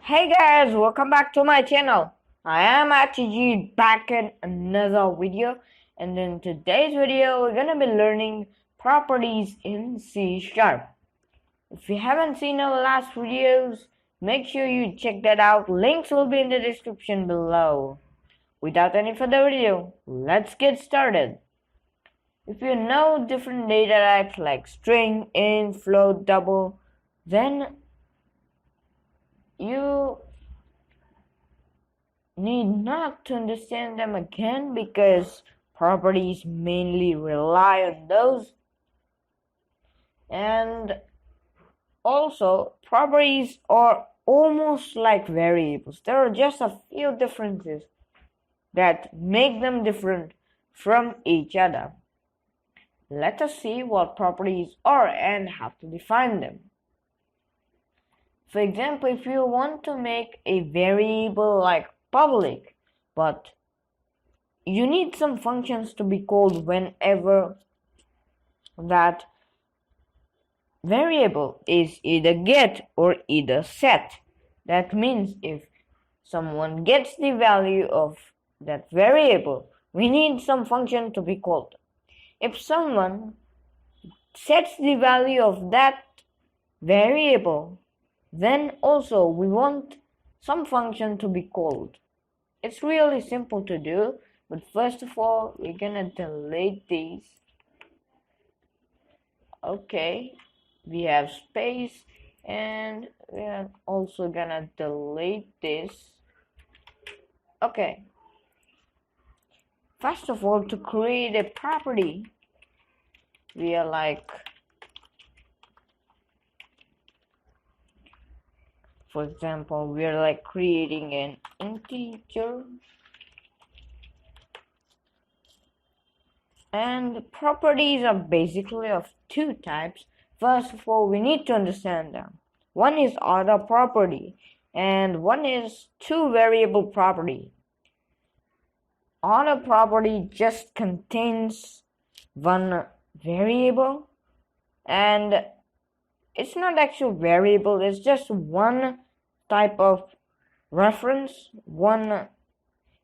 Hey guys, welcome back to my channel. I am AttiDude back in another video, and in today's video we're gonna be learning properties in C#. If you haven't seen our last videos, make sure you check that out. Links will be in the description below. Without any further ado, let's get started. If you know different data types like string, int, float, double, then you need not to understand them again because properties mainly rely on those. And also, properties are almost like variables. There are just a few differences that make them different from each other. Let us see what properties are and how to define them. For example, if you want to make a variable like public, but you need some functions to be called whenever that variable is either get or either set. That means if someone gets the value of that variable, we need some function to be called. If someone sets the value of that variable, then also we want some function to be called. It's really simple to do, but first of all, we're gonna delete these. Okay, we have space, and we're also gonna delete this. Okay, first of all, to create a property, we are like, for example, we are like creating an integer, and properties are basically of two types. First of all, we need to understand them. One is order property and one is two variable property. Order property just contains one variable, and it's not actual variable, it's just one type of reference.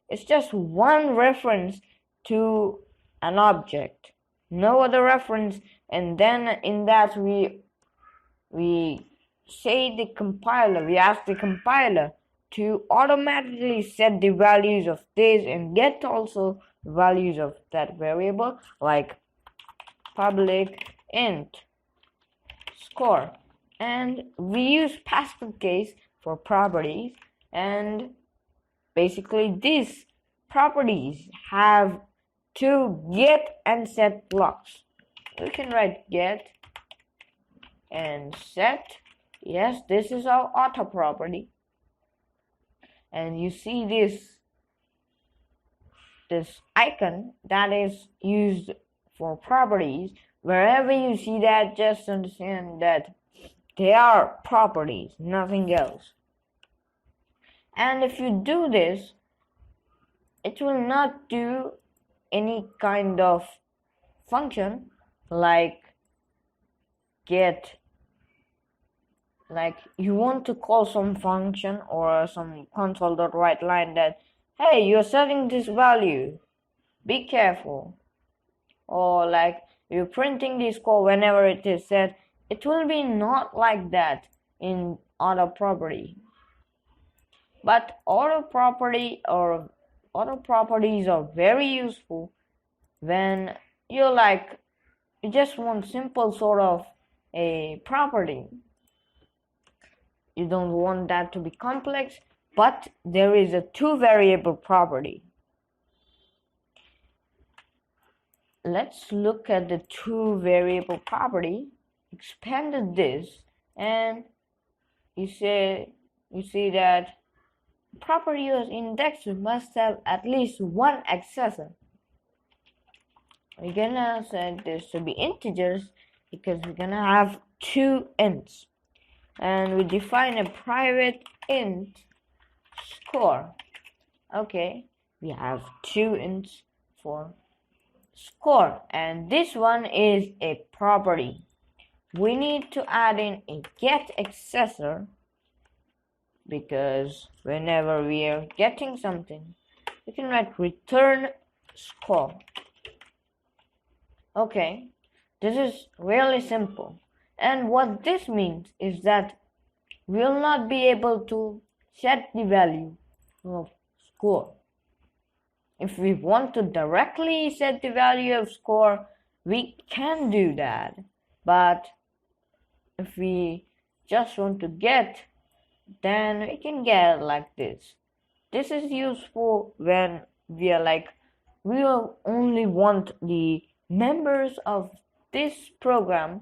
It's just one reference to an object, no other reference. And then in that we say the compiler, we ask the compiler to automatically set the values of this and get also the values of that variable, like public int score. And we use Pascal case for properties, and basically these properties have two get and set blocks. We can write get and set. Yes, this is our auto property, and you see this icon that is used for properties. Wherever you see that, just understand that they are properties, nothing else. And if you do this, it will not do any kind of function like get. Like you want to call some function or some console.write line that, hey, you're setting this value, be careful. Or like you're printing this code whenever it is set. It will be not like that in auto property. But auto properties are very useful when you just want simple sort of a property. You don't want that to be complex, but there is a two variable property. Let's look at the two variable property. Expanded this, and you see that property of index must have at least one accessor. We're gonna set this to be integers because we're gonna have two ints, and we define a private int score. Okay, we have two ints for score, and this one is a property. We need to add in a get accessor because whenever we are getting something, we can write return score. Okay, this is really simple. And what this means is that we'll not be able to set the value of score. If we want to directly set the value of score, we can do that. But if we just want to get, then we can get like this. This is useful when we are like, we will only want the members of this program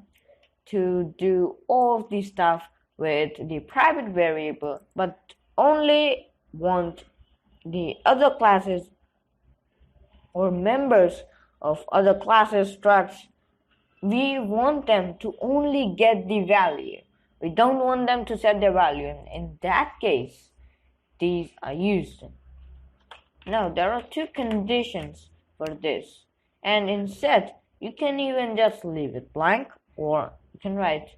to do all of the stuff with the private variable, but only want the other classes or members of other classes structs. We want them to only get the value. We don't want them to set their value. In that case, these are used. Now, there are two conditions for this. And in set, you can even just leave it blank, or you can write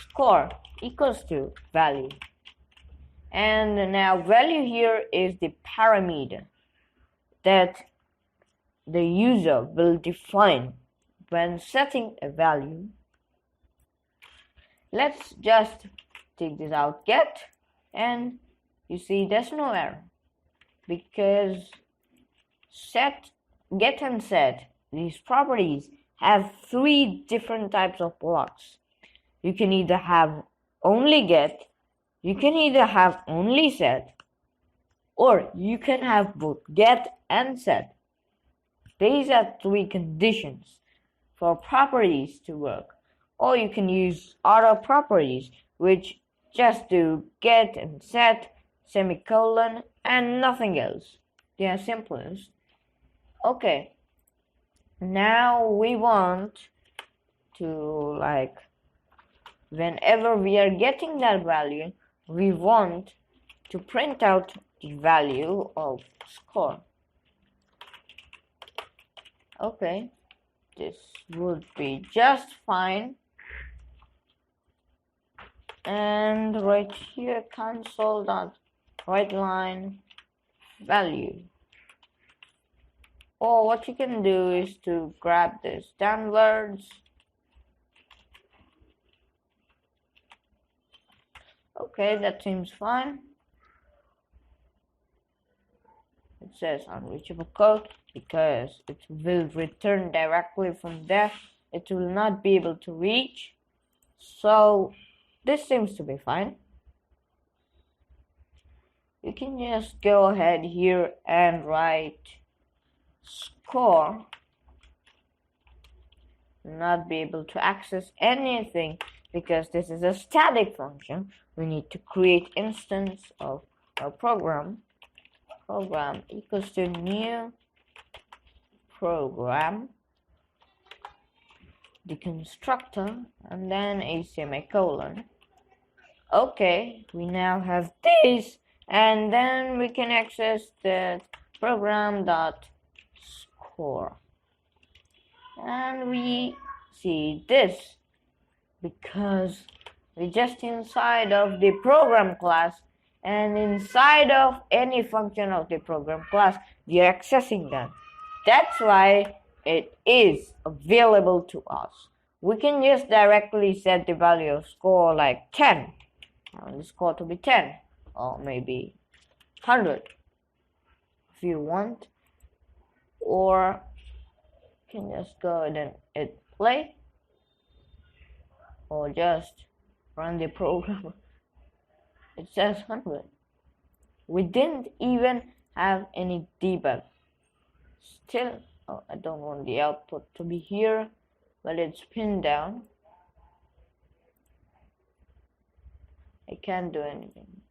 score equals to value. And now value here is the parameter that the user will define when setting a value. Let's just take this out, get, and you see there's no error because get and set, these properties have three different types of blocks. You can either have only get, you can either have only set, or you can have both get and set. These are three conditions for properties to work. Or you can use other properties which just do get and set, semicolon, and nothing else. They are simplest. Okay, now we want to, like, whenever we are getting that value, we want to print out the value of score. Okay, this would be just fine. And right here, console.writeLine value. Or what you can do is to grab this downwards. Okay, that seems fine. It says unreachable code because it will return directly from there. It will not be able to reach. So this seems to be fine. You can just go ahead here and write score. Not be able to access anything because this is a static function. We need to create instance of our program. Program equals to new program, the constructor, and then a semicolon. Okay, we now have this, and then we can access the program.score. And we see this because we're just inside of the program class, and inside of any function of the program class, we are accessing them. That's why it is available to us. We can just directly set the value of score like 10. I want the score to be 10, or maybe 100 if you want, or you can just go ahead and hit play, or just run the program. It says 100. We didn't even have any debug. Still, I don't want the output to be here, but it's pinned down. I can't do anything.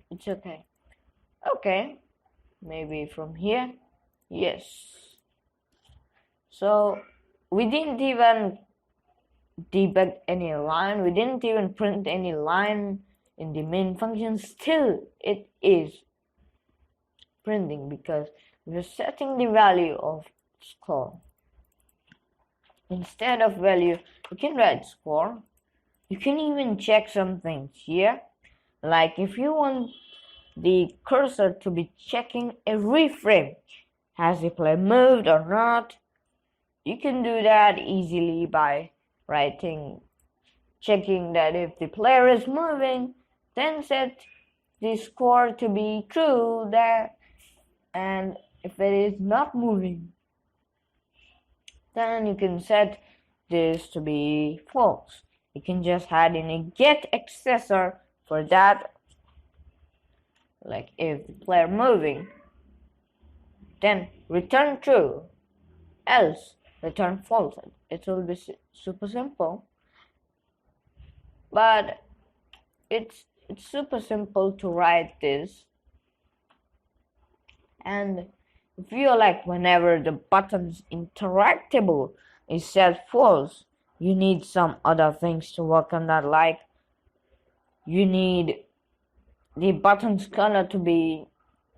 It's okay. Okay, maybe from here. Yes. So we didn't even debug any line. We didn't even print any line in the main function. Still, it is printing because we're setting the value of score. Instead of value, we can write score. You can even check some things here. Like if you want the cursor to be checking every frame, has the player moved or not, you can do that easily by checking that if the player is moving, then set the score to be true there, and if it is not moving, then you can set this to be false. You can just add in a get accessor for that, like if the player moving, then return true, else return false. It will be super simple, but it's super simple to write this. And if you like, whenever the button's interactable is set false, you need some other things to work on that, like you need the button's color to be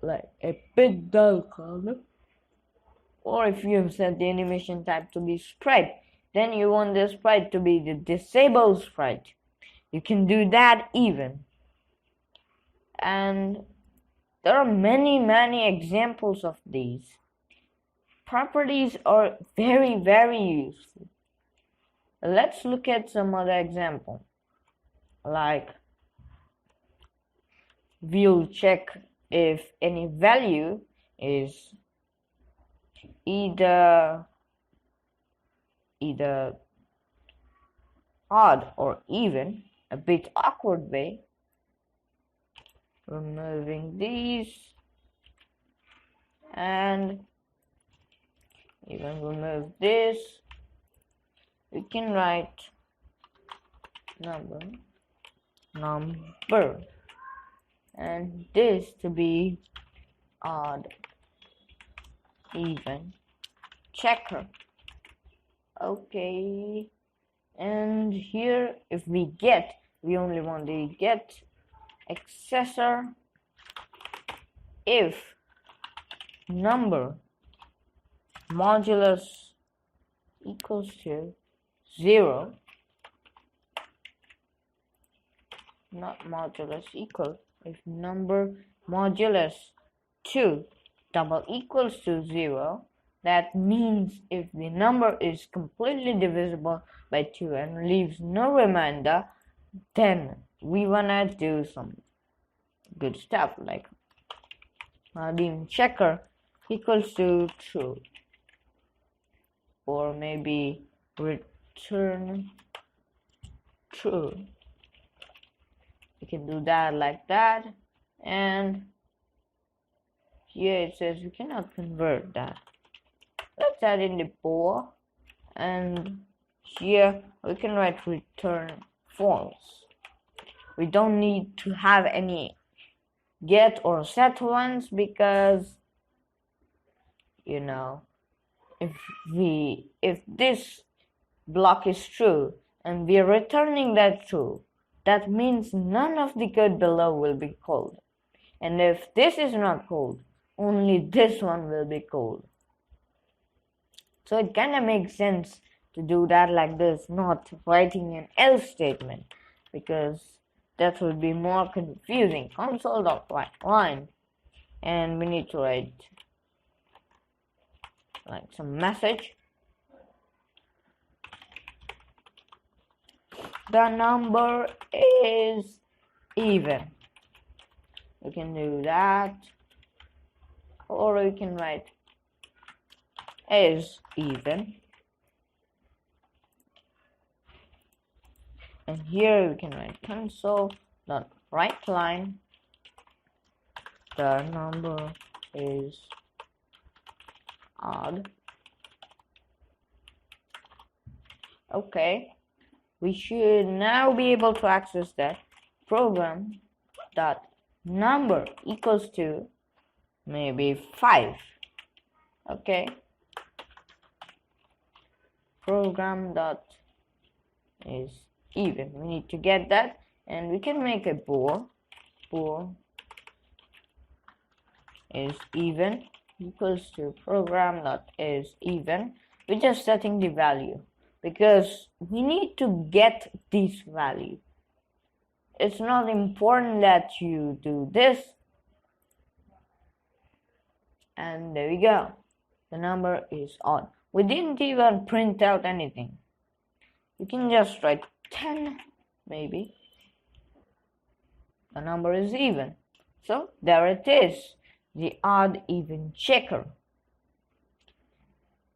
like a bit dull color, or if you have set the animation type to be sprite, then you want the sprite to be the disabled sprite. You can do that even. And there are many examples of these. Properties are very useful. Let's look at some other example. Like we'll check if any value is either odd or even, a bit awkward way. Removing these and even remove this, we can write number and this to be odd, even, checker. Okay, and here if we only want the get accessor if number modulus equals to 0, not modulus equal, if number modulus 2 double equals to 0, that means if the number is completely divisible by 2 and leaves no remainder, then we wanna do some good stuff like the checker equals to true, or maybe return true. We can do that like that, and here it says we cannot convert that. Let's add in the bool, and here we can write return false. We don't need to have any get or set ones, because if this block is true and we are returning that true, that means none of the code below will be called, and if this is not called, only this one will be called. So it kind of makes sense to do that like this, not writing an else statement, because that would be more confusing. Console.write_line, and we need to write like some message. The number is even. We can do that, or we can write is even, and here we can write console.writeLine. The number is odd. Okay, we should now be able to access that program dot number equals to maybe 5. Okay, program dot is even. We need to get that, and we can make a bool is even equals to program dot is even. We're just setting the value because we need to get this value. it's not important that you do this. And there we go. The number is odd. We didn't even print out anything. You can just write 10, maybe. The number is even. So there it is, the odd even checker.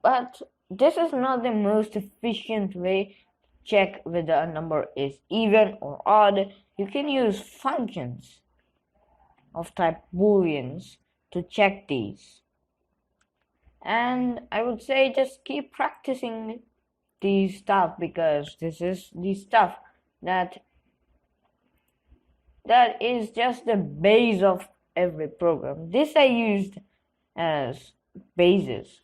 But this is not the most efficient way to check whether a number is even or odd. You can use functions of type booleans to check these. And I would say just keep practicing these stuff, because this is the stuff that is just the base of every program. This I used as basis.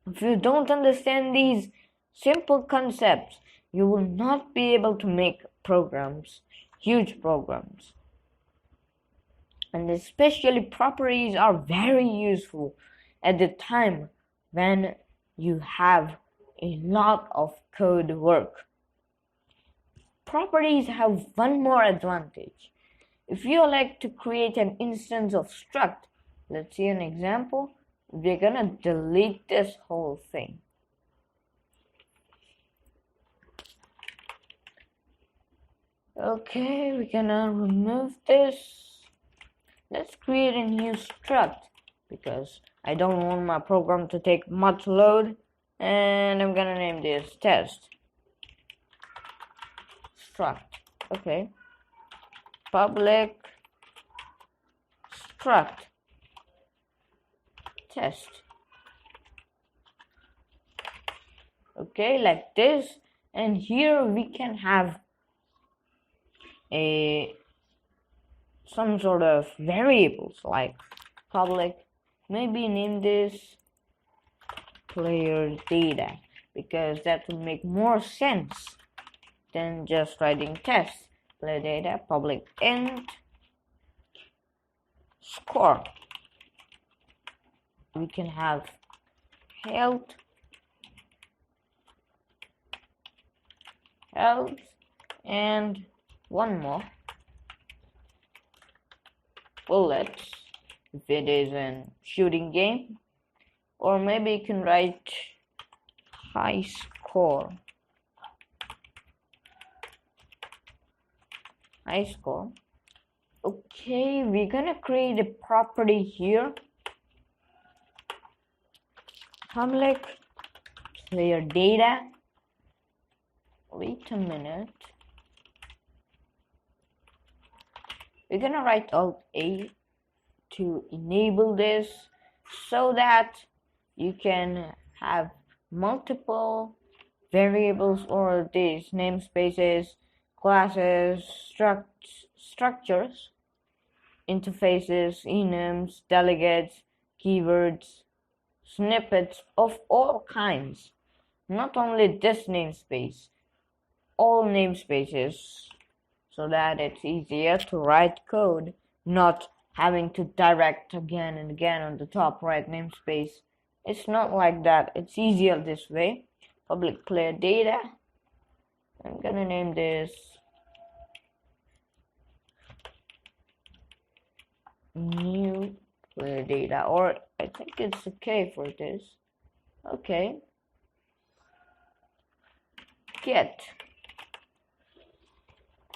If you don't understand these simple concepts, you will not be able to make programs, huge programs. And especially properties are very useful at the time when you have a lot of code work. Properties have one more advantage. If you like to create an instance of struct, let's see an example. We're gonna delete this whole thing. Okay, we're gonna remove this. Let's create a new struct, because I don't want my program to take much load, and I'm gonna name this test struct. Okay, public struct test. Okay, like this, and here we can have some sort of variables like public. Maybe name this player data, because that would make more sense than just writing test. Player data, public int score. We can have health, and one more, bullets, if it is a shooting game. Or maybe you can write high score. High score. Okay, we're gonna create a property here. Public player data. Wait a minute. We're gonna write Alt A to enable this, so that you can have multiple variables or these namespaces, classes, structures, interfaces, enums, delegates, keywords, snippets of all kinds. Not only this namespace, all namespaces, so that it's easier to write code, not having to direct again and again on the top right namespace. It's not like that. It's easier this way. Public player data. I'm gonna name this new player data, or I think it's okay for this. Okay. Get.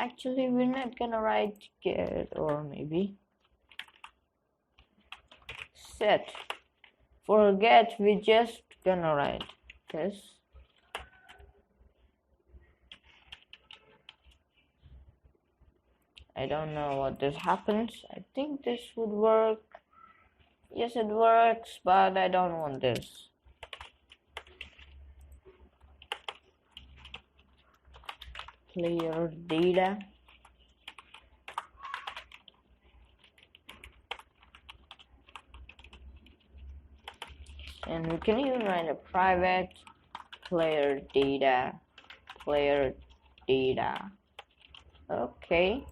Actually, we're not gonna write get, or maybe set. For get, we're just gonna write this. I don't know what this happens. I think this would work. Yes, it works, but I don't want this. Player data. And we can even write a private player data. Okay.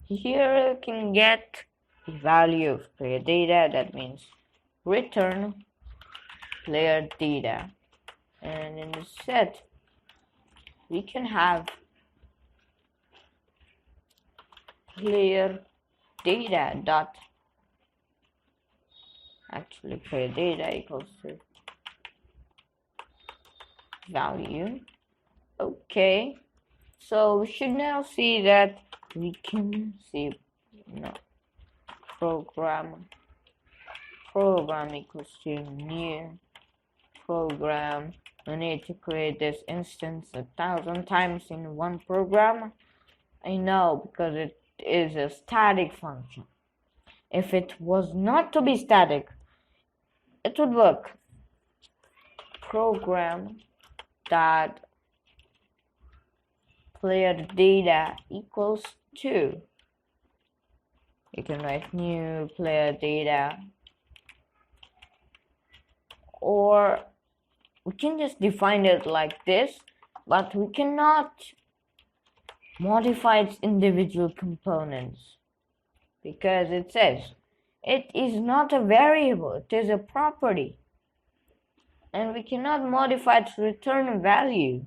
Here you can get the value of player data. That means return player data. And in the set, we can have player data dot player data equals to value. Okay, so we should now see that we can see program equals to new program. We need to create this instance 1,000 times in one program. I know, because it is a static function. If it was not to be static, it would work. Program dot player data equals to. You can write new player data, or we can just define it like this, but we cannot modify its individual components because it says it is not a variable, it is a property, and we cannot modify its return value.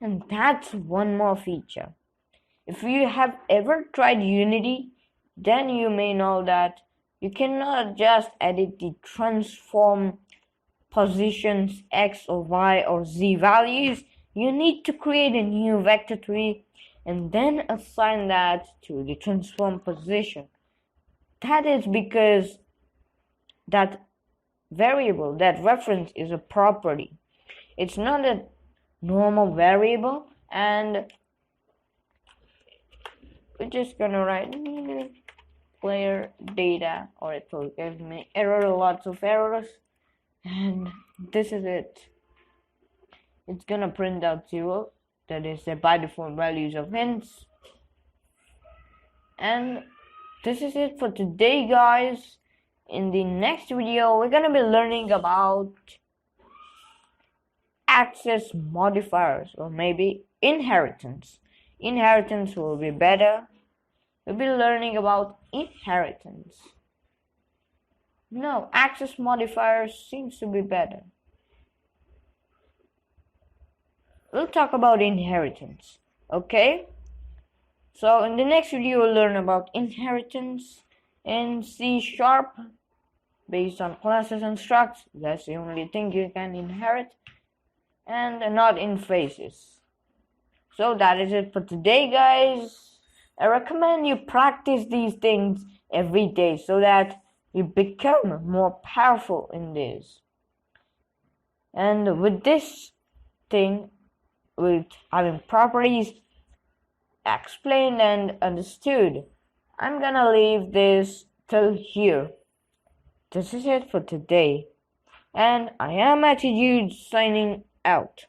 And that's one more feature. If you have ever tried Unity, then you may know that you cannot just edit the transform positions x or y or z values. You need to create a new vector tree and then assign that to the transform position. That is because that variable, that reference, is a property. It's not a normal variable, and we're just gonna write player data, or it will give me lots of errors, and this is it. It's gonna print out 0, that is the by default values of hints. And this is it for today, guys. In the next video, we're gonna be learning about access modifiers, or maybe inheritance. Inheritance will be better. We'll be learning about inheritance. No, access modifiers seems to be better. We'll talk about inheritance, okay? So in the next video, we'll learn about inheritance in C# based on classes and structs. That's the only thing you can inherit, and not in phases. So that is it for today, guys. I recommend you practice these things every day so that you become more powerful in this. And with this thing, with having properties explained and understood, I'm gonna leave this till here. This is it for today, and I am AttiDude signing out.